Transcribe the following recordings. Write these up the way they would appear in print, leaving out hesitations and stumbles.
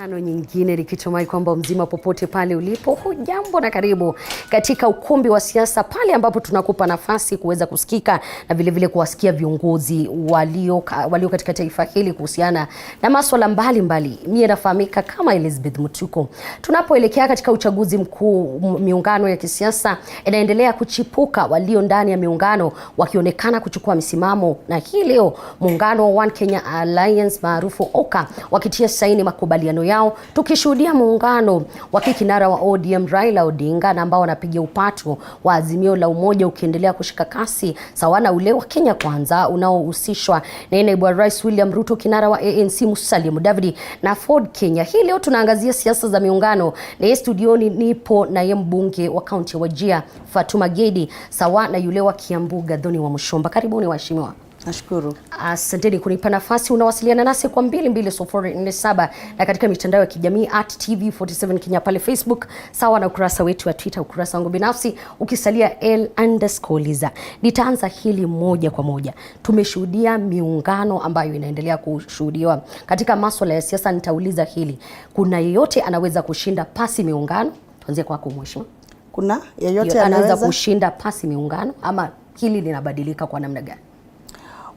Jumatano nyingine nikitumai kwamba mzima popote pale ulipo. Hujambo na karibu katika ukumbi wa siasa, pale ambapo tunakupa nafasi kuweza kusikika na vile vile kuwasikia viongozi walio katika taifa hili kuhusiana na masuala mbalimbali. Mimi nafahamika kama Elizabeth Mutuko. Tunapoelekea katika uchaguzi mkuu, miungano ya kisiasa inaendelea kuchipuka, walio ndani ya miungano wakionekana kuchukua misimamo, na hii leo muungano wa One Kenya Alliance maarufu OKA wakitia saini makubaliano yao, tukishuhudia muungano wa kinara wa ODM Raila Odinga na ambao wanapiga upato wa Azimio la Umoja ukiendelea kushika kasi sawa na ule wa Kenya Kwanza unaohusishwa na naibu wa Rais William Ruto, kinara wa ANC Musalia Mudavadi na Ford Kenya. Hii leo tunaangazia siasa za miungano, na studioni nipo na ye mbunge wa kaunti ya Wajir Fatuma Gedi sawa na yule wa Kiambu Gathoni wa Mushomba. Karibuni waheshimiwa. Nashukuru. Asanteni kunipa nafasi. Unawasiliana nasi kwa 220447 na katika mitandao ya kijamii @TV47 Kenya pale Facebook, sawa na ukurasa wetu wa Twitter, ukurasa wangu binafsi ukisalia L_Liza. Nitaanza hili moja kwa moja. Tumeshuhudia miungano ambayo inaendelea kushuhudiwa katika masuala ya siasa. Nitauliza hili, kuna yeyote anaweza kushinda pasi miungano? Tuanze kwako mheshimiwa. Kuna yeyote anaweza kushinda pasi miungano, ama hili linabadilika kwa namna gani?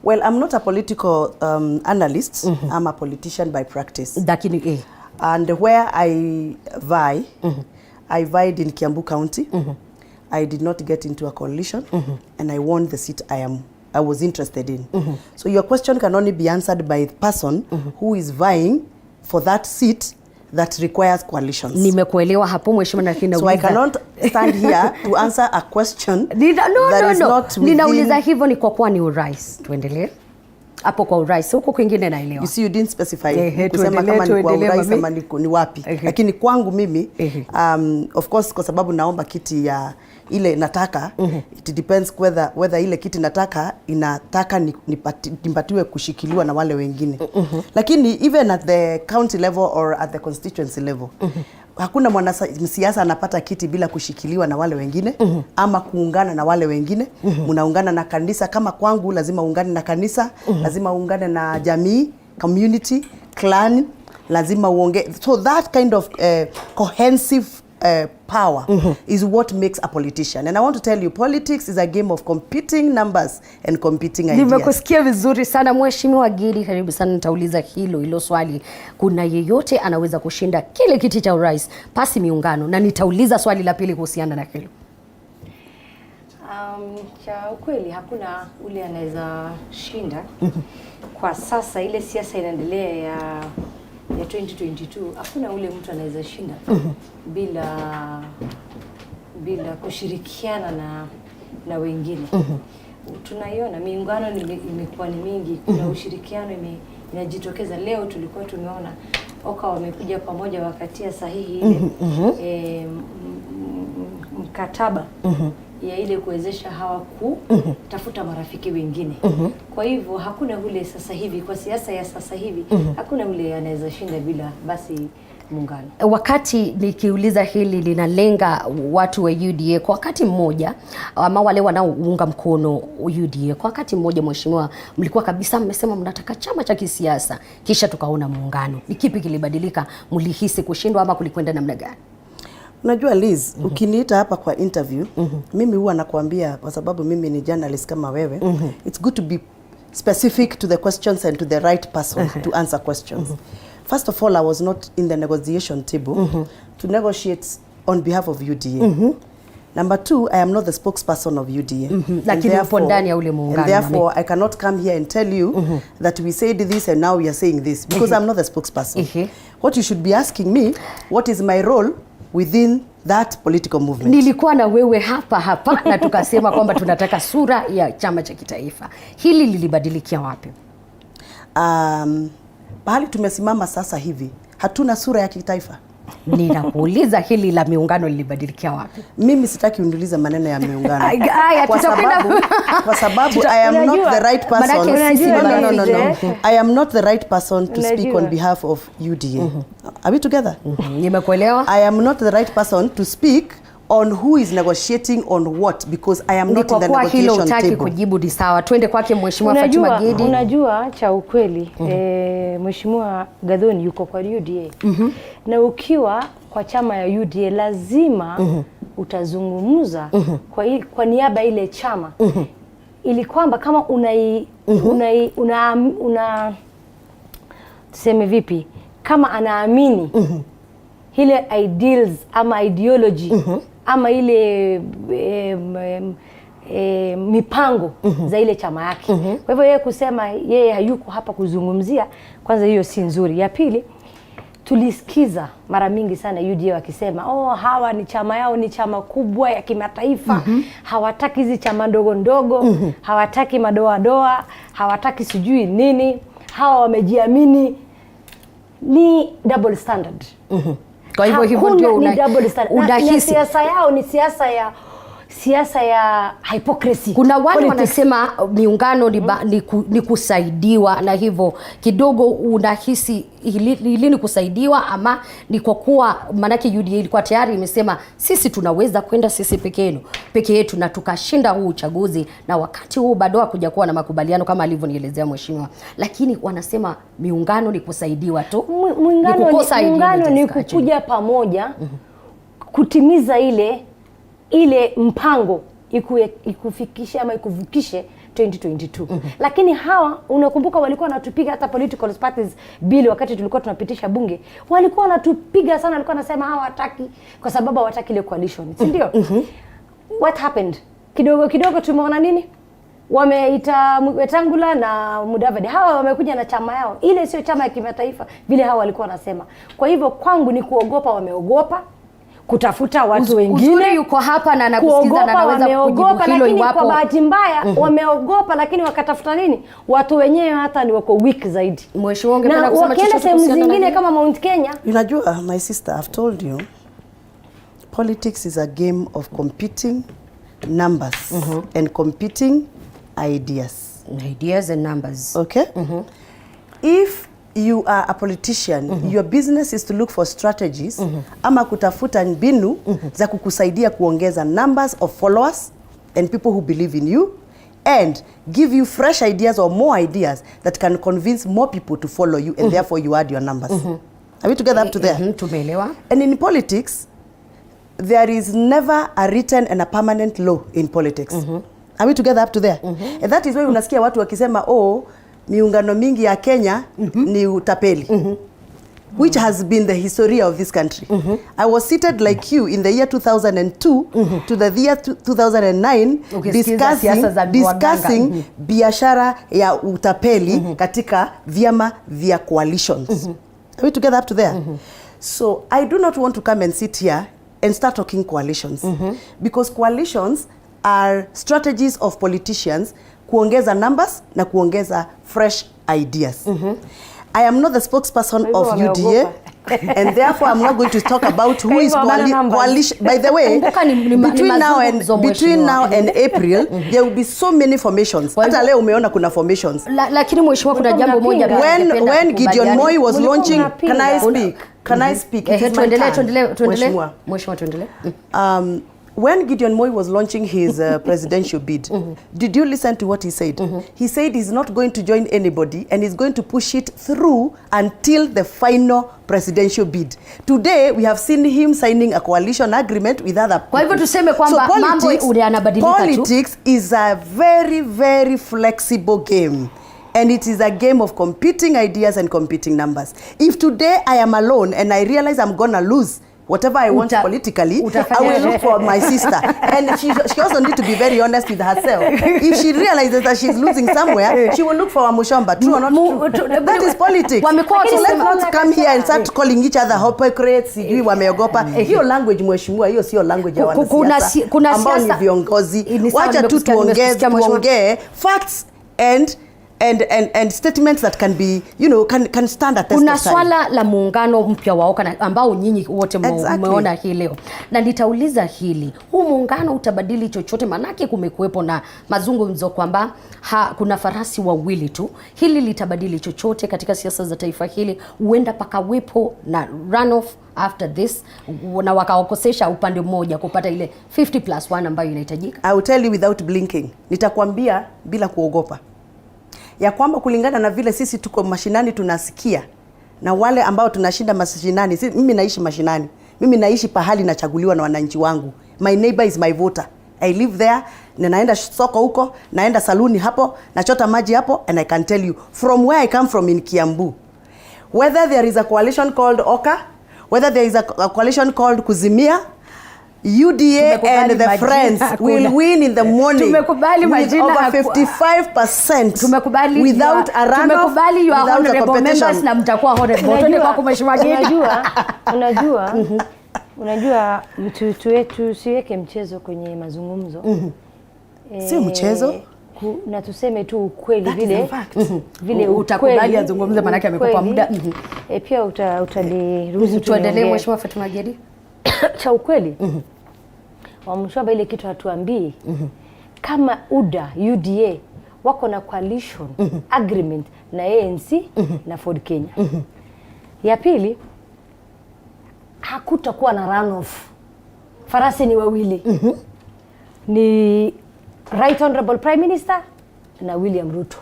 Well, I'm not a political analyst. I'm a politician by practice. And where I vie, I vied in Kiambu County. I did not get into a coalition, and I won the seat I was interested in. So your question can only be answered by the person who is vying for that seat that requires coalitions. Nimekuelewa hapo mheshimiwa, lakini so I cannot stand here to answer a question no. Ninauliza hivyo ni kwa kuwa ni urais. Tuendelee hapo kwa urais, huko kwingine naelewa. You see, you didn't specify kusema kama ni kwa urais ama ni wapi. Lakini kwangu mimi of course kwa sababu naomba kiti ya ile nataka, it depends whether ile kiti nataka inataka nipatiwe kushikiliwa na wale wengine. Lakini even at the county level or at the constituency level, hakuna mwanasiasa anapata kiti bila kushikiliwa na wale wengine ama kuungana na wale wengine. Mnaungana na kanisa, kama kwangu lazima uungane na kanisa, lazima uungane na jamii, community, clan, lazima uonge. So that kind of cohesive power is what makes a politician. And I want to tell you, politics is a game of competing numbers and competing ideas. Nimekusikia vizuri sana mheshimiwa Gedi, karibu sana. Nitauliza hilo swali, kuna yeyote anaweza kushinda kile kiti cha urais pasi miungano? Na nitauliza swali la pili kuhusiana na hilo. Cha ukweli hakuna ule anaweza shinda. Kwa sasa ile siasa inaendelea ya 2022, hakuna ule mtu anaweza shinda bila kushirikiana na wengine. Tunaiona miungano imekuwa ni mingi, kuna ushirikiano inajitokeza. Leo tulikuwa tumeona OKA wamekuja pamoja wakatia sahihi ile mkataba ya ile kuwezesha hawa kutafuta marafiki wengine. Kwa hivyo hakuna ule sasa hivi, kwa siasa ya sasa hivi hakuna ule anaweza shinda bila basi muungano. Wakati nikiuliza hili linalenga watu wa UDA kwa wakati mmoja, ama wale wanaounga mkono UDA kwa wakati mmoja, mheshimiwa, mlikuwa kabisa mmesema mnataka chama cha kisiasa, kisha tukaona muungano. Ni kipi kilibadilika? Mlihisi kushindwa ama kulikwenda namna gani? Unajua Liz, ukiniita hapa kwa interview, mimi huwa nakuambia, kwa sababu mimi ni journalist kama wewe, it's good to be specific to the questions and to the right person to answer questions. First of all, I was not in the negotiation table to negotiate on behalf of UDA. Number two, I am not the spokesperson of UDA. And therefore, I cannot come here and tell you that we said this and now we are saying this, because I'm not the spokesperson. What you should be asking me, what is my role within that political movement? Nilikuwa na wewe hapa na tukasema kwamba tunataka sura ya chama cha kitaifa. Hili lilibadilikia wapi? Bahali tumesimama sasa hivi, hatuna sura ya kitaifa. Ninakuuliza hili la miungano lilibadilikia wapi? Mimi sitaki uniulize maneno ya miungano. Kwa sababu I am not the right person. No. I am not the right person to speak on behalf of UDA. Are we together? Nimekuelewa. I am not the right person to speak on who is negotiating on what, because I am not in the negotiation table. Kujibu ni sawa. Twende kwake Mheshimiwa Fatuma Gedi. Unajua cha ukweli, Mheshimiwa Gathoni yuko kwa UDA. Na ukiwa kwa chama ya UDA lazima utazungumza kwa niaba ile chama. Ili kwamba kama tuseme vipi, kama anaamini ile ideals ama ideology ama ile mipango za ile chama yake. Kwa hivyo yeye kusema yeye hayuko hapa kuzungumzia, kwanza hiyo si nzuri. Ya pili, tulisikiza mara mingi sana UDA wakisema hawa ni chama yao ni chama kubwa ya kimataifa. Hawataki hizi chama ndogo ndogo, hawataki madoa, hawataki sijui nini, hawa wamejiamini. Ni double standard. Kwa hivyo ndio unahisi siasa yao ni siasa ya hypocrisy. Kuna wale wanasema miungano ni kusaidiwa, na hivyo kidogo unahisi hili ni kusaidiwa ama ni kwa kuwa manake UDA ilikuwa tayari imesema sisi tunaweza kwenda sisi peke yetu na tukashinda huu uchaguzi, na wakati huu bado hakuja kuwa na makubaliano kama alivyonielezea mheshimiwa, lakini wanasema miungano ni kusaidiwa tu. Muungano ni kukuja pamoja kutimiza ile mpango ikufikishe ama ikuvukishe 2022. Lakini hawa unakumbuka walikuwa wanatupiga hata political parties bill wakati tulikuwa tunapitisha bunge. Walikuwa wanatupiga sana, walikuwa wanasema hawataki kwa sababu hawataki ile coalition. Si ndio? What happened? Kidogo tumeona nini? Wameita Wetangula na Mudavadi. Hawa wamekuja na chama yao. Ile sio chama ya kimataifa vile hawa walikuwa wanasema. Kwa hivyo kwangu ni kuogopa, wameogopa kutafuta watu wengine. Uzuri yuko hapa na anakusikiza na anaweza kujibu hilo iwapo. Kwa bahati mbaya wameogopa, lakini wakatafuta nini? Watu wenyewe hata ni wako weak zaidi. Mheshimiwa ungependa kusema chochote sehemu zingine kama Mount Kenya? Unajua my sister, I've told you, politics is a game of competing numbers and competing ideas. Ideas and numbers. Okay? If you are a politician, your business is to look for strategies ama kutafuta mbinu za kukusaidia kuongeza numbers of followers and people who believe in you and give you fresh ideas or more ideas that can convince more people to follow you and therefore you add your numbers. Are we together up to there? Tumeelewa. And in politics, there is never a written and a permanent law in politics. Are we together up to there? And that is why unasikia watu wakisema miungano mingi ya Kenya ni utapeli. Which has been the history of this country. I was seated like you in the year 2002 to the year 2009 discussing biashara ya utapeli katika vyama vya coalitions. Are we together up to there? So I do not want to come and sit here and start talking coalitions. Because coalitions are strategies of politicians kuongeza numbers na kuongeza fresh ideas. I am not the spokesperson of UDA and therefore I'm not going to talk about who is coalition. By the way, between now and April there will be so many formations. Hata leo umeona kuna formations. Lakini mheshimiwa kuna jambo moja when Gideon Moi was launching, can I speak? Tuendelee. Mheshimiwa tuendelee. When Gideon Moi was launching his presidential bid, did you listen to what he said? He said he's not going to join anybody and he's going to push it through until the final presidential bid. Today, we have seen him signing a coalition agreement with other people. Kwa hivyo tuseme kwamba mambo yanabadilika tu. Politics is a very, very flexible game. And it is a game of competing ideas and competing numbers. If today I am alone and I realize I'm going to lose whatever I want politically, I will look for my sister. And she also needs to be very honest with herself. If she realizes that she's losing somewhere, she will look for a Mushamba. True or not true? That is politics. So let's not come here and start calling each other hypocrites. Sijui wameogopa. Hiyo language mheshimiwa, hiyo sio language ya wanasiasa ambao ni viongozi. Wacha tu tuongee facts and and statements that can be, you know, can stand at test kuna of time. swala la muungano mpya wa OKA ambao nyinyi wote mmeona hii leo, na nitauliza hili, huu muungano utabadili chochote? Manake kumekuwepo na mazungumzo kwamba kuna farasi wawili tu. Hili litabadili chochote katika siasa za taifa hili? Huenda pakawepo na runoff after this na wakaokosesha upande mmoja kupata ile 50+1 ambayo inahitajika? I will tell you without blinking. Nitakwambia bila kuogopa ya kwamba kulingana na vile sisi tuko mashinani tunasikia, na wale ambao tunashinda mashinani, mimi naishi mashinani, mimi naishi pahali nachaguliwa na wananchi wangu. My neighbor is my voter. I live there, na naenda soko huko, naenda saluni hapo, nachota maji hapo, and I can tell you from where I come from in Kiambu, whether there is a coalition called OKA, whether there is a coalition called Kuzimia, UDA and the friends will win in the morning with over 55% without a runoff, without a competition. Na mtakuwa honorable. Twende kwa kumheshimiwa Gedi. Unajua mtu wetu siweke mchezo kwenye mazungumzo. Sio mchezo. Na tuseme tu ukweli vile utakubali azungumze, maana yake amekupa muda. Pia utaliruhusu tuendelee mheshimiwa Fatuma Gedi. Cha ukweli. Wamshaba ile kitu hatuambii. Kama UDA wako na coalition agreement na ANC na Ford Kenya. Ya pili, hakutakuwa na runoff. Farasi ni wawili. Ni Right Honorable Prime Minister na William Ruto.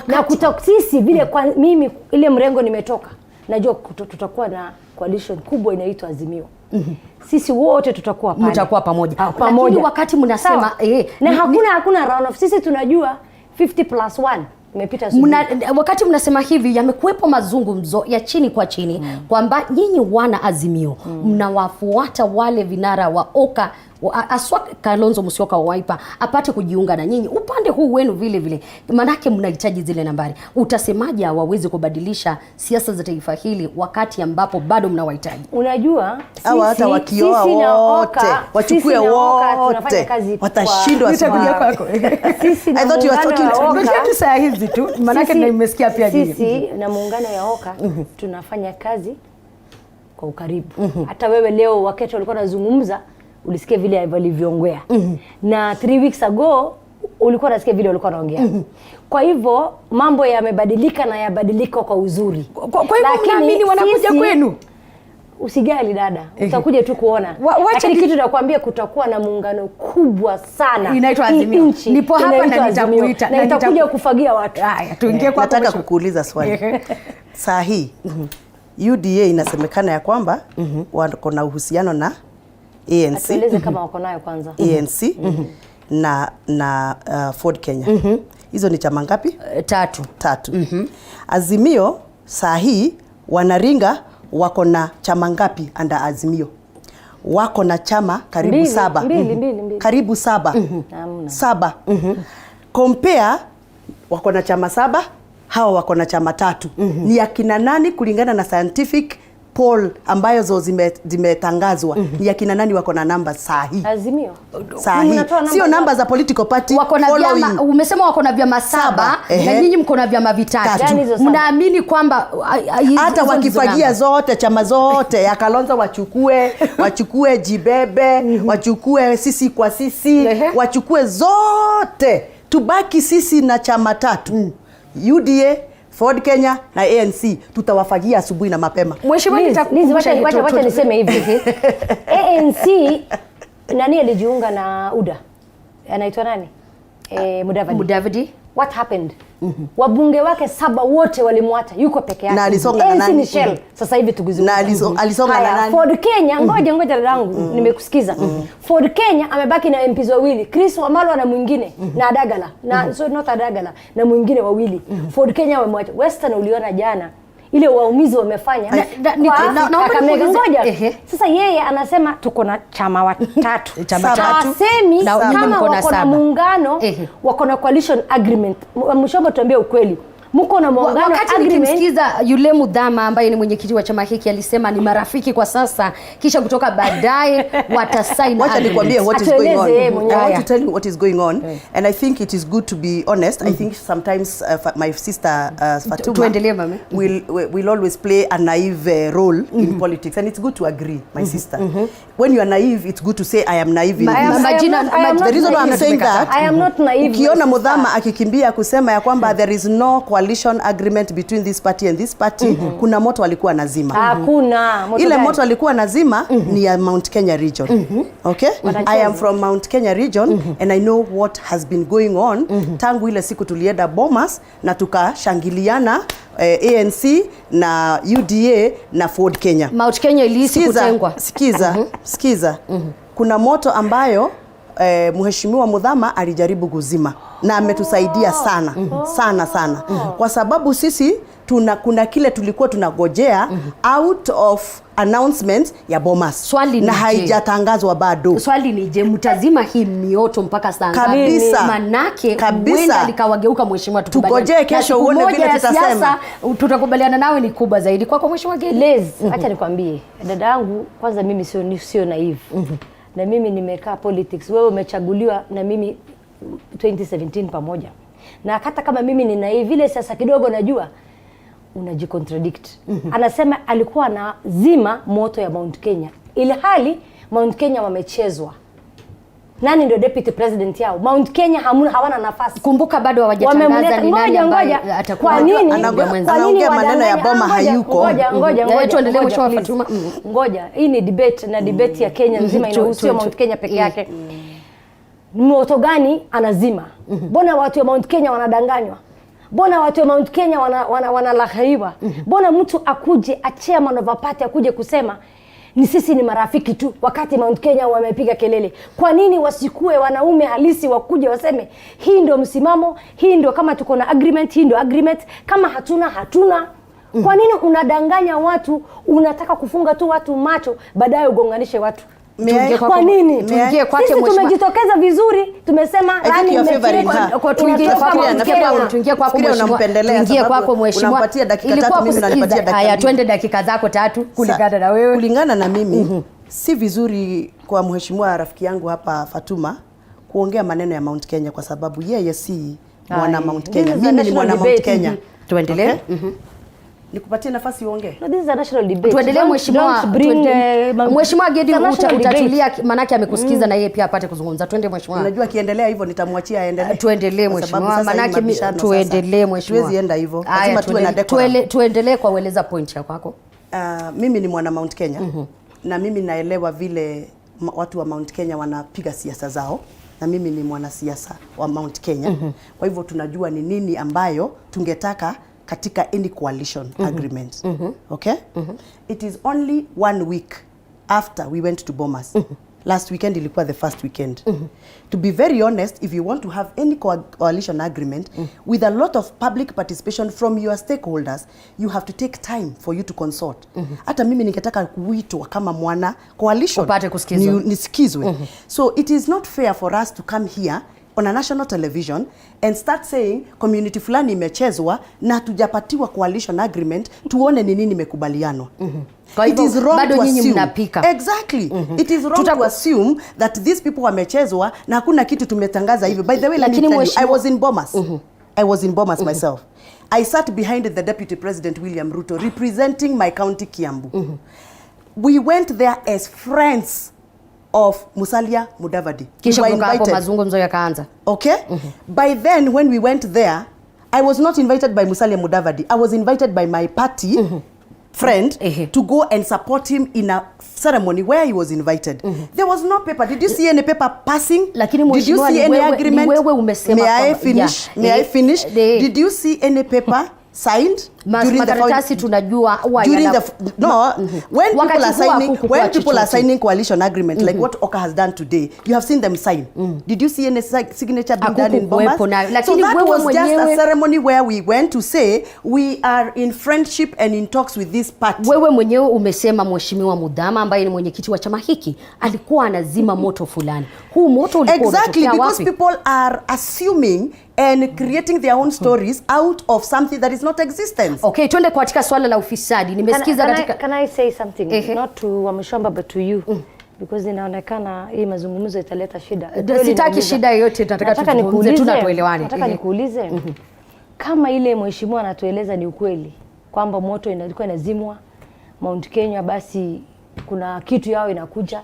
Na kutaksisi vile kwa mimi ile mrengo nimetoka, najua tutakuwa na coalition kubwa inaitwa Azimio. Sisi wote tutakuwa pale. Mtakuwa pamoja. Lakini wakati mnasema na hakuna runoff, sisi tunajua 50+1 imepita. Wakati mnasema hivi, yamekuwepo mazungumzo ya chini kwa chini kwamba nyinyi wana Azimio mnawafuata wale vinara wa OKA, aswa Kalonzo Musyoka wa Wiper apate kujiunga na nyinyi upande huu wenu vile vile, manake mnahitaji zile nambari. Utasemaje hawawezi kubadilisha siasa za taifa hili wakati ambapo bado mnawahitaji? Unajua au hata wakioa wote wachukue wote watashindwa. Nitakuja kwako. Sisi na muungano saa hizi tu, manake nimesikia pia nyinyi. Sisi na muungano ya OKA tunafanya kazi kwa ukaribu. Hata wewe leo wakati walikuwa nazungumza ulisikia vile walivyoongea. Na 3 weeks ago ulikuwa unasikia vile walikuwa wanaongea. Kwa hivyo mambo yamebadilika na yabadilika kwa uzuri. Kwa hivyo mnaamini wanakuja kwenu? Usijali dada, utakuja tu kuona. Lakini kitu nakwambia kutakuwa na muungano kubwa sana. Inaitwa Azimio. Nipo hapa na nitakuita na nitakuja kufagia watu. Haya, tuingie kwa nataka kukuuliza swali. Saa hii UDA inasemekana ya kwamba wako na uhusiano na ANC. Atueleze kama wako nayo kwanza. ANC na Ford Kenya. Hizo ni chama ngapi? 3. Azimio saa hii wanaringa wako na chama ngapi anda Azimio? Wako na chama karibu 7. Mbili. Karibu 7. 7. Compare wako na chama 7, hawa wako na chama 3. Ni akina nani kulingana na scientific poll ambayo zimetangazwa? Ni akina nani wako na namba sahi? Azimio. Sahi. Sio namba za political party. Wako na vyama, umesema wako na vyama 7 na nyinyi mko na vyama 3. Mnaamini kwamba hata wakifagia zote chama zote ya Kalonzo wachukue Jibebe, wachukue sisi kwa sisi, wachukue zote, tubaki sisi na chama 3. UDA, Ford Kenya na ANC, tutawafagia asubuhi na mapema. Mheshimiwa, nitakukumbusha wacha niseme hivi. ANC nani alijiunga na UDA? Anaitwa nani? Mudavadi. What happened? Wabunge wake 7 wote walimwacha, yuko peke yake. Na alisonga na nani? Sasa hivi tukizungumza. Na alisonga na nani? Ford Kenya, ngoja dadangu, nimekusikiza. Ford Kenya amebaki na MPs wawili, Chris Wamalwa na mwingine na Adagala. Na so not Adagala, na mwingine wawili. Ford Kenya wamemwacha. Western uliona jana ile waumizi wamefanya. Ngoja. Sasa yeye anasema tuko na chama 3. Semi kama wako na muungano, wako na coalition agreement. Mshobo tuambie ukweli. mko na muungano wakati nikimsikiza yule Mudhama ambaye ni mwenyekiti wa chama hiki alisema ni marafiki kwa sasa, kisha kutoka baadaye watasign. Wacha nikwambie what is going on. I want to tell you what is going on, and I think it is good to be honest. I think sometimes my sister Fatuma will always play a naive role in politics, and it's good to agree, my sister. When you are naive, it's good to say I am naive in this. The reason why I'm saying that, I am not naive. Ukiona Mudhama akikimbia kusema ya kwamba there is no coalition agreement between this party and this party, kuna moto alikuwa nazima. Hakuna moto. Ile moto alikuwa nazima ni ya Mount Kenya region. Okay? I am from Mount Kenya region and I know what has been going on tangu ile siku tulienda Bomas na tukashangiliana ANC na UDA na Ford Kenya. Mount Kenya ilisi kutengwa. Sikiza. Kuna moto ambayo Mheshimiwa Mudhama alijaribu kuzima na ametusaidia sana. Kwa sababu sisi kuna kile tulikuwa tunagojea out of announcement ya Bomas na haijatangazwa bado. Swali ni je, mtazima hii mioto mpaka saa ngapi? Manake huenda likawageuka mheshimiwa, tukubaliane. Tugoje kesho uone vile tutasema. Tutakubaliana nawe ni kubwa zaidi kwako mheshimiwa Liz. Acha nikwambie dada yangu, kwanza mimi sio naive. Na mimi nimekaa politics, wewe umechaguliwa na mimi 2017 pamoja. Na hata kama mimi ni naive vile sasa kidogo najua unajicontradict. Anasema alikuwa na zima moto ya Mount Kenya, ili hali Mount Kenya wamechezwa. Nani ndio deputy president yao? Mount Kenya hawana nafasi. Kumbuka bado hawajatangaza ni nani ambaye atakuwa. Kwa nini anaongea maneno ya Boma hayuko? Ngoja tuendelee mheshimiwa Fatuma. Ngoja, hii ni debate na debate ya Kenya nzima, inahusu Mount Kenya peke yake. Moto gani anazima? Mbona watu wa Mount Kenya wanadanganywa? Mbona watu wa Mount Kenya wanalaghaiwa? Mbona mtu akuje chairman of a party akuje kusema ni sisi ni marafiki tu wakati Mount Kenya wamepiga kelele? Kwa nini wasikue wanaume halisi wakuje waseme hii ndio msimamo, hii ndio kama tuko na agreement, hii ndio agreement, kama hatuna? Kwa nini unadanganya watu, unataka kufunga tu watu macho baadaye ugonganishe watu? Kwa nini? Tuingie kwake mheshimiwa. Tumejitokeza vizuri, tumesema nani kwa tuingie kwako mheshimiwa. Unampatia dakika 3, mimi nanipatia dakika. Haya, twende dakika zako 3 kulingana na wewe. Kulingana na mimi, si vizuri kwa mheshimiwa rafiki yangu hapa Fatuma kuongea maneno ya Mount Kenya kwa sababu yeye si mwana Mount Kenya. Mimi ni mwana Mount Kenya. Tuendelee. Nikupatie nafasi uongee. No, this is a national debate. Tuendelee mheshimiwa. Mheshimiwa Gedi utatulia, manake amekusikiza na yeye pia apate kuzungumza. Twende mheshimiwa. Unajua akiendelea hivyo nitamwachia aendelee. Tuendelee mheshimiwa, manake tuendelee mheshimiwa. Tuwezi enda hivyo. Lazima tuwe na decorum. Tuendelee kwa kueleza point yako. Mimi ni mwana Mount Kenya na mimi naelewa vile watu wa Mount Kenya wanapiga siasa zao, na mimi ni mwana siasa wa Mount Kenya. Kwa hivyo tunajua ni nini ambayo tungetaka katika any coalition agreement. Okay? It is only 1 week after we went to Bomas. Last weekend ilikuwa the first weekend. To be very honest, if you want to have any coalition agreement with a lot of public participation from your stakeholders, you have to take time for you to consult. Hata mimi ningetaka kuitwa kama mwana coalition upate kusikizwa. Nisikizwe. So it is not fair for us to come here on a national television and start saying community fulani imechezwa na tujapatiwa coalition agreement, tuone ni nini imekubalianwa. It is wrong to assume. Exactly. It is wrong to assume that these people wamechezwa na hakuna kitu tumetangaza hivyo. By the way, let me tell you, I was in Bomas. I was in Bomas myself. I sat behind the Deputy President William Ruto representing my county Kiambu. We went there as friends of Musalia Mudavadi. Kisha kutoka hapo mazungumzo yakaanza. Okay? By then when we went there, I was not invited by Musalia Mudavadi. I was invited by my party friend to go and support him in a ceremony where he was invited. There was no paper. Did you see any paper passing? Did you see any agreement? May I finish? May I finish? Did you see any paper signed? Makaratasi tunajua when people are signing coalition agreement like what Oka has done today, you have seen them sign. Did you see any signature being done in Bomas? So that was just a ceremony where we went to say we are in friendship and in talks with this party. Wewe mwenyewe umesema Mheshimiwa Mudhama ambaye ni mwenyekiti wa chama hiki alikuwa anazima moto fulani. Huu moto ulikuwa exactly because people are assuming and creating their own stories out of something that is not existence. Okay, twende katika swala la ufisadi. Nimesikiza katika Can I say something not to Wamshamba but to you? Because inaonekana hii mazungumzo italeta shida. Sitaki shida yoyote, nataka tuzungumze tunatuelewane. Nataka nikuulize kama ile mheshimiwa anatueleza ni ukweli kwamba moto ilikuwa inazimwa Mount Kenya, basi kuna kitu yao inakuja,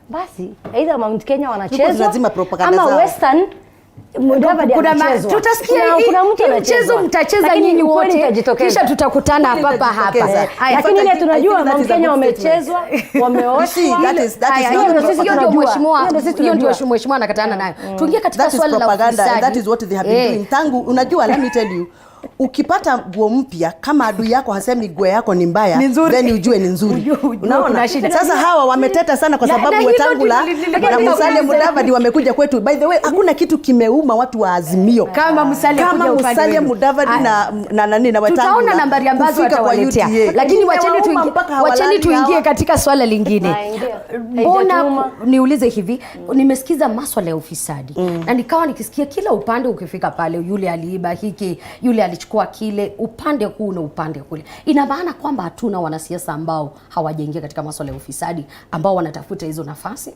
basi either Mount Kenya wanacheza ama Western tutasikia mchezo mtacheza nyinyi wote, kisha tutakutana hapa. Lakini ile tunajua Mount Kenya wamechezwa, wameoshwa. Hiyo ndio mheshimiwa anakatana nayo. Tuingie katika swala la ufisadi. That is what they have been doing. Tangu unajua, let me tell you, ukipata nguo mpya kama adui yako hasemi nguo yako ni mbaya, then ujue ni nzuri. Unaona? Sasa hawa wameteta sana kwa sababu Wetangula na Musalia Mudavadi wamekuja kwetu. By the way, hakuna kitu kimeuma watu wa Azimio kama Musalia Mudavadi na nani na Wetangula. Tutaona nambari ambazo watawaletea. Lakini wacheni tuingie katika swala lingine. Mbona niulize hivi, nimesikiza maswala ya ufisadi na nikawa nikisikia kila upande ukifika pale, yule aliiba hiki, yule alichukua kile, upande huu na upande kule. Ina maana kwamba hatuna wanasiasa ambao hawajaingia katika masuala ya ufisadi ambao wanatafuta hizo nafasi?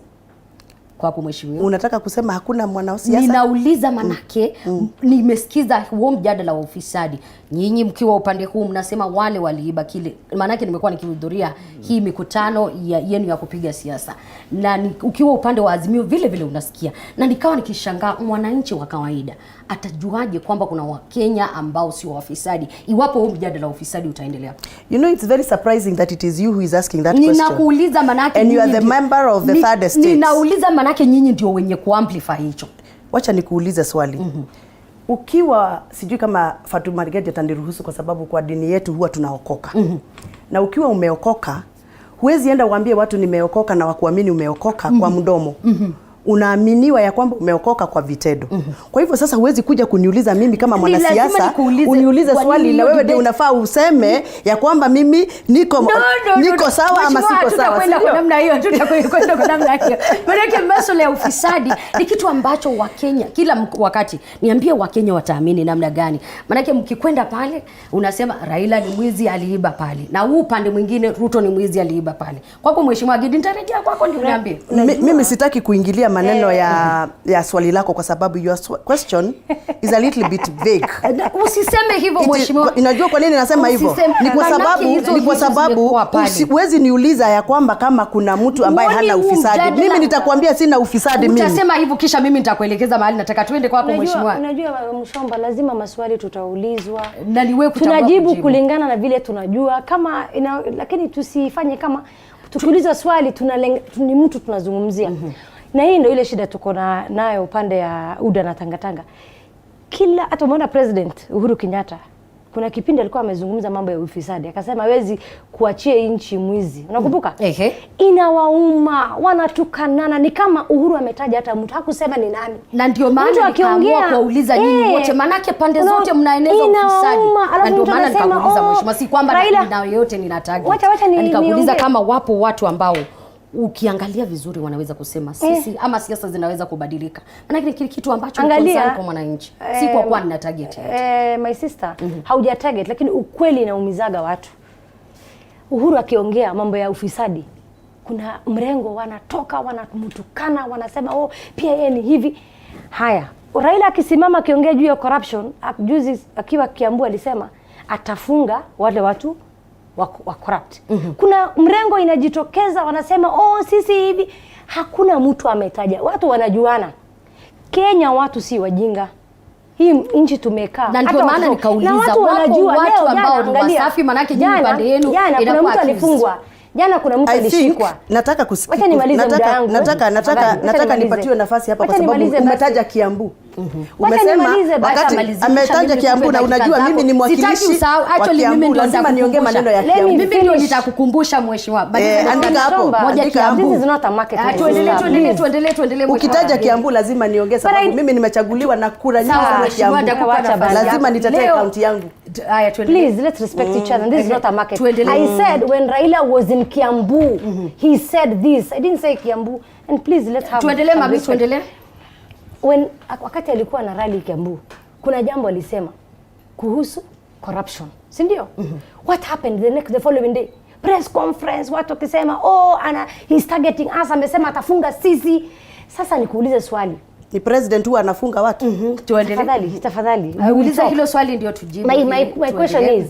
Kwa kumheshimiwa, unataka kusema hakuna mwanasiasa? Ninauliza manake nimesikiza huo mjadala wa ufisadi. Nyinyi mkiwa upande huu mnasema wale waliiba kile. Manake nimekuwa nikihudhuria hii mikutano yenu ya kupiga siasa. Na ukiwa upande wa Azimio vile vile unasikia. Na nikawa nikishangaa mwananchi wa kawaida atajuaje kwamba kuna Wakenya ambao sio wafisadi iwapo huo mjadala wa ufisadi utaendelea? You know, it's very surprising that it is you who is asking that question. Ninakuuliza manake and you are the member of the third estate. Ninauliza manake nyinyi ndio wenye kuamplify hicho. Wacha nikuulize swali. Ukiwa sijui kama Fatuma Rigedi ataniruhusu kwa sababu kwa dini yetu huwa tunaokoka. Na ukiwa umeokoka, huwezi enda uambie watu nimeokoka na wakuamini umeokoka kwa mdomo. Unaaminiwa ya kwamba umeokoka kwa vitendo. Kwa hivyo sasa huwezi kuja kuniuliza mimi kama mwanasiasa, uniulize swali na wewe ndio unafaa useme ya kwamba mimi niko sawa ama siko sawa. Tutakwenda kwa namna hiyo, tutakwenda kwa namna hiyo. Maana masuala ya ufisadi ni kitu ambacho Wakenya kila wakati, niambie Wakenya wataamini namna gani? Maana mkikwenda pale unasema Raila ni mwizi aliiba pale, na huu upande mwingine Ruto ni mwizi aliiba pale. Kwako mheshimiwa Gidi, nitarejea kwako ndio niambie. Mimi sitaki kuingilia maneno ya swali lako kwa sababu your question is a little bit vague. Usiseme hivyo mheshimiwa. Unajua kwa nini nasema hivyo? Ni kwa sababu huwezi niuliza ya kwamba kama kuna mtu ambaye hana ufisadi. Mimi nitakwambia sina ufisadi mimi. Utasema hivyo kisha mimi nitakuelekeza mahali nataka tuende kwako mheshimiwa. Unajua Mshomba, lazima maswali tutaulizwa. Na ni wewe tunajibu kulingana na vile tunajua lakini tusifanye kama tukiuliza swali ni mtu tunazungumzia. Na hii ndio ile shida tuko nayo upande ya UDA na Tangatanga. Hata umeona President Uhuru Kenyatta kuna kipindi alikuwa amezungumza mambo ya ufisadi, akasema hawezi kuachia nchi mwizi. Unakumbuka? Inawauma, wanatukanana, ni kama Uhuru ametaja hata mtu hakusema ni nani. Na ndio maana nikaamua kuuliza nyinyi wote, manake pande zote mnaeneza ufisadi. Na ndio maana nikauliza mheshimiwa, si kwamba na yote ninataja. Nikakuuliza kama wapo watu ambao ukiangalia vizuri wanaweza kusema sisi ama siasa zinaweza kubadilika. Maana kile kitu ambacho ni concern kwa mwananchi, si kwa kuwa nina target. My sister, hauja target, lakini ukweli inaumizaga watu. Uhuru akiongea mambo ya ufisadi, kuna mrengo wanatoka wanamtukana, wanasema pia yeye ni hivi. Haya, Raila akisimama akiongea juu ya corruption, juzi akiwa Kiambu alisema atafunga wale watu wa corrupt. Kuna mrengo inajitokeza wanasema sisi hivi. Hakuna mtu ametaja. Watu wanajuana. Kenya watu si wajinga. Hii nchi tumekaa. Na ndio maana nikauliza watu wanajua watu ambao ni wasafi, manake nyinyi pande yenu kuna mtu alifungwa Jana kuna mtu alishikwa. Nataka kusikia. Nataka nipatiwe nafasi hapa kwa sababu umetaja Kiambu. Umesema wakati ametaja Kiambu na unajua mimi ni mwakilishi. Actually mimi ndio lazima niongee maneno ya Kiambu. Mimi ndio nitakukumbusha mheshimiwa. Andika hapo. Moja Kiambu. This is not a market. Tuendelee. Ukitaja Kiambu lazima niongee sababu mimi nimechagiliwa na kura nyingi sana Kiambu. Lazima nitetee kaunti yangu. Please let's respect each other. This is not a market. I said when Raila was in Kiambu, he said this. I didn't say Kiambu. And please let's have. Tuendelee mami, tuendelee. Wakati alikuwa na rally Kiambu, kuna jambo alisema kuhusu corruption, si ndio? What happened the following day? Press conference, watu wakisema he's targeting us, amesema atafunga sisi. Sasa nikuulize swali. Ni president huwa anafunga watu? Tafadhali. Uliza hilo swali ndio tujibu. My question is,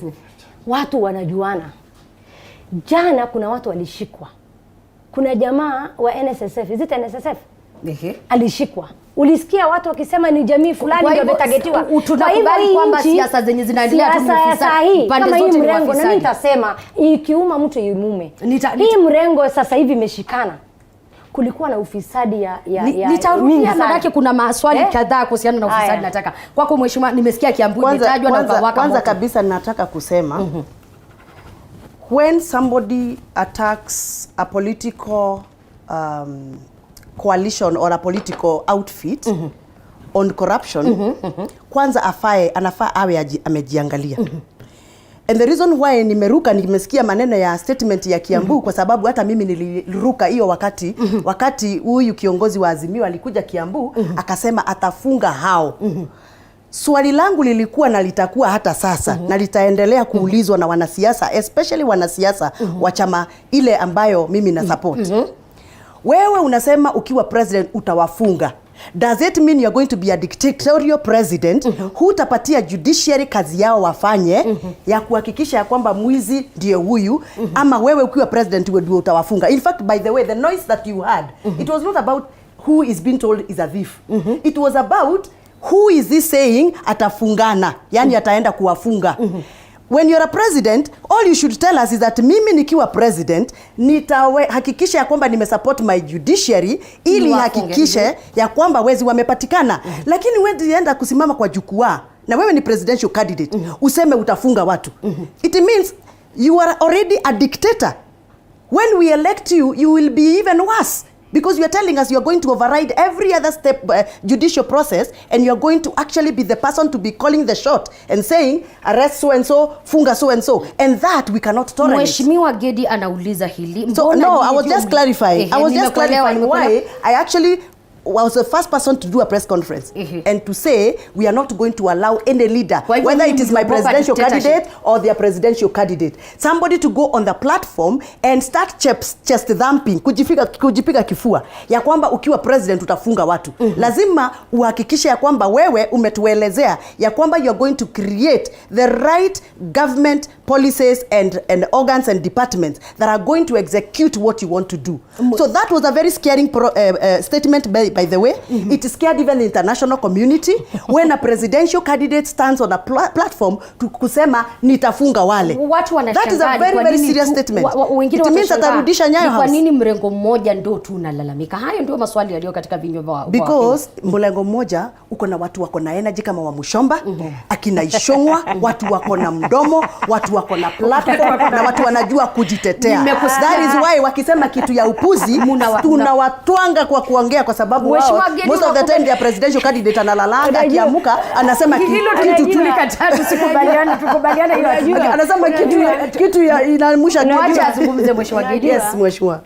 watu wanajuana. Jana kuna watu walishikwa. Kuna jamaa wa NSSF, is it NSSF? Alishikwa. Ulisikia watu wakisema ni jamii fulani ndio wametagetiwa. Tunakubali kwamba siasa zenye zinaendelea tu ufisadi. Kama hii mrengo na mimi nitasema ikiuma mtu imume. Hii mrengo sasa hivi imeshikana. Kulikuwa na ufisadi ya nitarudia manake kuna maswali kadhaa kuhusiana na ufisadi. Nataka kwako mheshimiwa, nimesikia Kiambu imetajwa na ukawaka. Kwanza kabisa nataka kusema when somebody attacks a political coalition or a political outfit on corruption, kwanza anafaa awe amejiangalia. And the reason why nimesikia maneno ya statement ya Kiambu kwa sababu hata mimi niliruka hiyo wakati huyu kiongozi wa Azimio alikuja Kiambu akasema atafunga hao. Swali langu lilikuwa na litakuwa hata sasa na litaendelea kuulizwa na wanasiasa, especially wanasiasa wa chama ile ambayo mimi na support. Wewe unasema ukiwa president utawafunga. Does it mean you're going to be a dictatorial president hutapatia judiciary kazi yao wafanye ya kuhakikisha ya kwamba mwizi ndio huyu ama wewe ukiwa president ndio utawafunga? In fact, by the way, the noise that you had, it was not about who is being told is a thief. It was about who is he saying atafungana, yani ataenda kuwafunga. When you're a president, all you should tell us is that mimi nikiwa president hakikisha ya kwamba nimesupport my judiciary ili hakikishe ya kwamba wezi wamepatikana. Lakini wewe ndienda kusimama kwa jukwaa na wewe ni presidential candidate useme utafunga watu. It means you are already a dictator. When we elect you, you will be even worse. Because you are telling us you are going to override every other step judicial process and you are going to actually be the person to be calling the shot and saying arrest so and so, funga so and so, and that we cannot tolerate. Mheshimiwa Gedi anauliza hili. So no, I was just clarifying. Why I actually was the first person to do a press conference and to say we are not going to allow any leader, whether it is my presidential candidate or their presidential candidate, somebody to go on the platform and start chest thumping, kujipiga kifua ya kwamba ukiwa president utafunga watu. Lazima uhakikishe ya kwamba wewe umetuelezea ya kwamba you are going to create the right government policies and organs and departments that are going to execute what you want to do. So that was a very scaring statement by the way. It scared even the international community when a presidential candidate stands on a platform to kusema nitafunga wale. That is a very very serious statement. It means atarudisha Nyayo House. Kwa nini mrengo mmoja ndio tunalalamika? Hayo ndio maswali yaliyo katika vinywa vya because mrengo mmoja uko na watu wako na energy kama wa Mushomba, akina Ishongwa, watu wako na mdomo, watu wako na platform na watu wanajua kujitetea. That is why wakisema kitu ya upuzi tunawatwanga kwa kuongea kwa sababu most of the time their presidential candidate analalanga akiamuka anasema kitu tulikataa tukubaliana hilo anasema kitu inamusha kitu. Acha azungumze mheshimiwa Gedi. Yes mheshimiwa.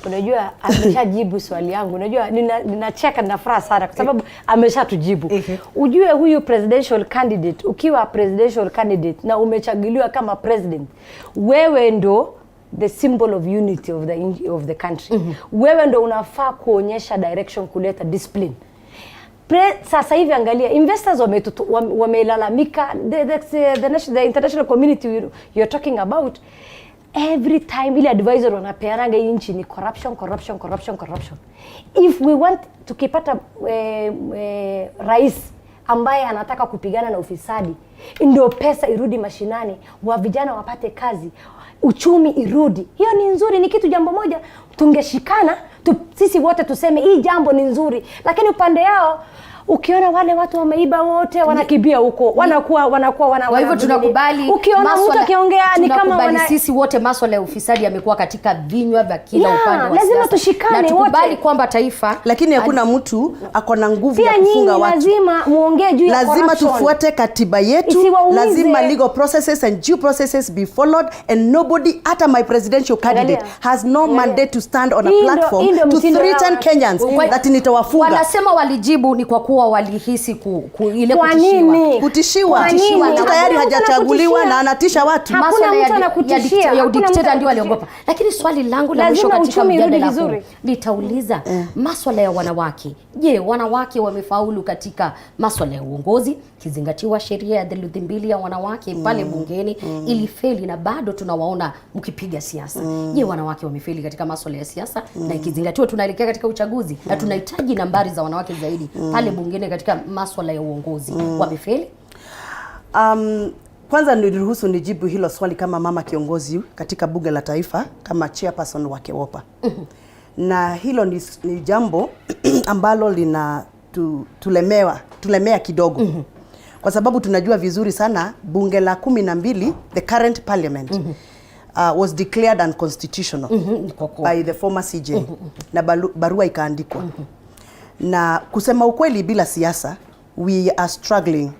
Unajua ameshajibu swali yangu. Unajua ninacheka na furaha sana kwa sababu ameshatujibu. Ujue huyu presidential candidate, ukiwa presidential candidate na umechaguliwa kama president, wewe ndo the symbol of unity of the country. Wewe ndo unafaa kuonyesha direction, kuleta discipline. Sasa hivi angalia, investors wamelalamika, the international community you're talking about, every time ile advisor wanapeananga inchi ni corruption. If we want tukipata rais ambaye anataka kupigana na ufisadi, ndio pesa irudi mashinani, wa vijana wapate kazi, uchumi irudi. Hiyo ni nzuri, ni kitu jambo moja tungeshikana sisi wote tuseme hii jambo ni nzuri, lakini upande yao ukiona wale watu wameiba wote wanakimbia huko, wanakuwa kwa hivyo tunakubali. Ukiona mtu akiongea ni kama sisi wote masuala ya ufisadi yamekuwa katika vinywa vya kila upande wa lazima tushikane wote. Na tukubali kwamba taifa, lakini hakuna mtu akona nguvu ya kufunga watu. Lazima muongee juu ya corruption. Lazima tufuate katiba yetu. Lazima legal processes and due processes be followed, and nobody, hata my presidential candidate, has no mandate to stand on a platform to threaten Kenyans that nitawafunga. Wanasema walijibu ni kwa kuwa walihisi ile kutishiwa. Mtu tayari hajachaguliwa na anatisha watu. Masuala ya udikteta ndio waliogopa. Lakini swali langu la mwisho katika mjadala huu nitauliza masuala ya wanawake. Je, wanawake wamefaulu katika masuala ya uongozi? Kizingatiwa sheria ya theluthi mbili ya wanawake pale bungeni ilifeli na bado tunawaona mkipiga siasa. Je, wanawake wamefeli katika masuala ya siasa? Na ikizingatiwa tunaelekea katika uchaguzi na tunahitaji nambari za wanawake zaidi pale bungeni katika masuala ya uongozi. Wamefeli? Kwanza niruhusu nijibu hilo swali kama mama kiongozi katika bunge la taifa, kama chairperson wa KEWOPA. Na hilo ni jambo ambalo lina tulemea kidogo. Kwa sababu tunajua vizuri sana bunge la 12, the current parliament, was declared unconstitutional by the former CJ. Na barua ikaandikwa. Na kusema ukweli, bila siasa we are struggling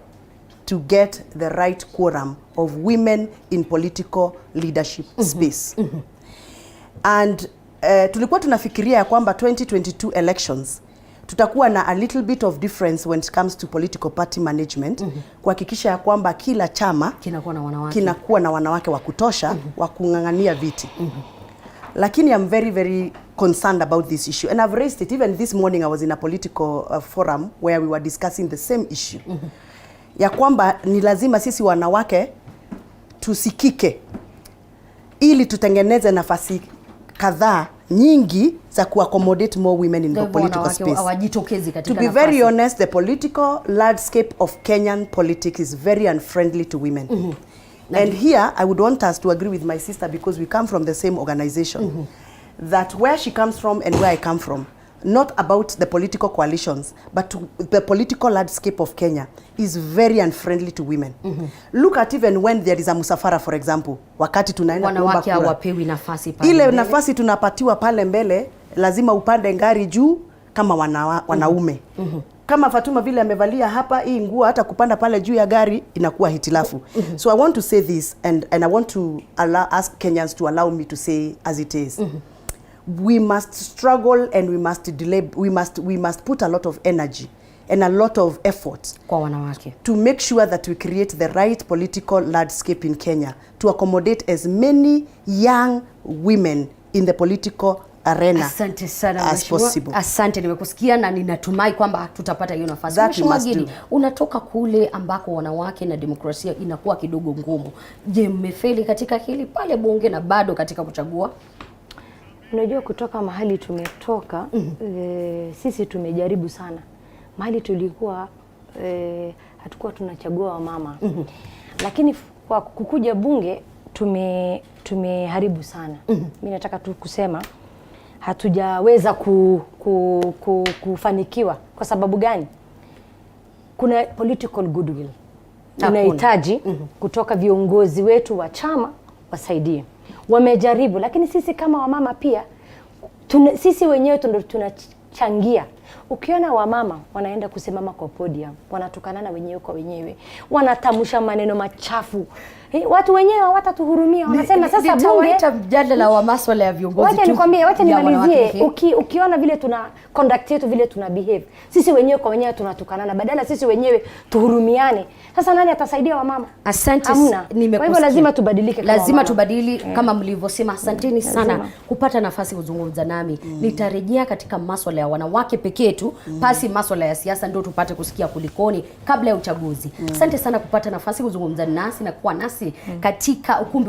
to get the right quorum of women in political leadership space. And tulikuwa tunafikiria ya kwamba 2022 elections tutakuwa na a little bit of difference when it comes to political party management, kuhakikisha ya kwamba kila chama kinakuwa na wanawake wa kutosha wa kung'ang'ania viti. Lakini I'm very, very concerned about this issue, and I've raised it even this morning. I was in a political forum where we were discussing the same issue. Ya kwamba ni lazima sisi wanawake tusikike ili tutengeneze nafasi kadhaa nyingi za kuaccommodate more women in the political space. To be very honest, the political landscape of Kenyan politics is very unfriendly to women. And here I would want us to agree with my sister, because we come from the same organization, that where she comes from and where I come from, not about the political coalitions, but the political landscape of Kenya is very unfriendly to women. Look at even when there is a musafara, for example, wakati tunaenda kuomba kura, hawapewi nafasi pale. Ile nafasi tunapatiwa pale mbele, lazima upande ngari juu kama wanaume. Kama Fatuma vile amevalia hapa hii nguo, hata kupanda pale juu ya gari inakuwa hitilafu. So I want to say this, and I want to ask Kenyans to allow me to say as it is. We must struggle and we must delay. We must put a lot of energy and a lot of effort kwa wanawake to make sure that we create the right political landscape in Kenya to accommodate as many young women in the political arena as possible. Asante, nimekusikia na ninatumai kwamba tutapata hiyo nafasi. Mheshimiwa Gidi, unatoka kule ambako wanawake na demokrasia inakuwa kidogo ngumu. Je, mmefeli katika hili pale bunge na bado katika kuchagua? Unajua, kutoka mahali tumetoka, sisi tumejaribu sana. Mahali tulikuwa hatukuwa tunachagua wamama. Lakini kwa kukuja bunge tumeharibu sana. Mimi nataka tu kusema hatujaweza kufanikiwa. Kwa sababu gani? Kuna political goodwill. Tunahitaji kutoka viongozi wetu wa chama wasaidie. Wamejaribu, lakini sisi kama wamama pia sisi wenyewe tunachangia. Ukiona wamama wanaenda kusimama kwa podium, wanatukanana wenyewe kwa wenyewe, wanatamsha maneno machafu, watu wenyewe hawatatuhurumia. Wanasema sasa bunge mjadala wa masuala ya viongozi tu. Wacha nimalizie. Ukiona vile tuna conduct yetu, vile tuna behave, sisi wenyewe kwa wenyewe tunatukanana, badala sisi wenyewe tuhurumiane. Sasa nani atasaidia wamama? Asante. Kwa hivyo lazima tubadilike kama lazima tubadili kama mlivyosema. Asanteni sana kupata nafasi kuzungumza nami. Nitarejea katika masuala ya wanawake pekee tu, pasi masuala ya siasa ndio tupate kusikia kulikoni kabla ya uchaguzi. Asante sana kupata nafasi kuzungumza nasi na kuwa nasi katika ukumbi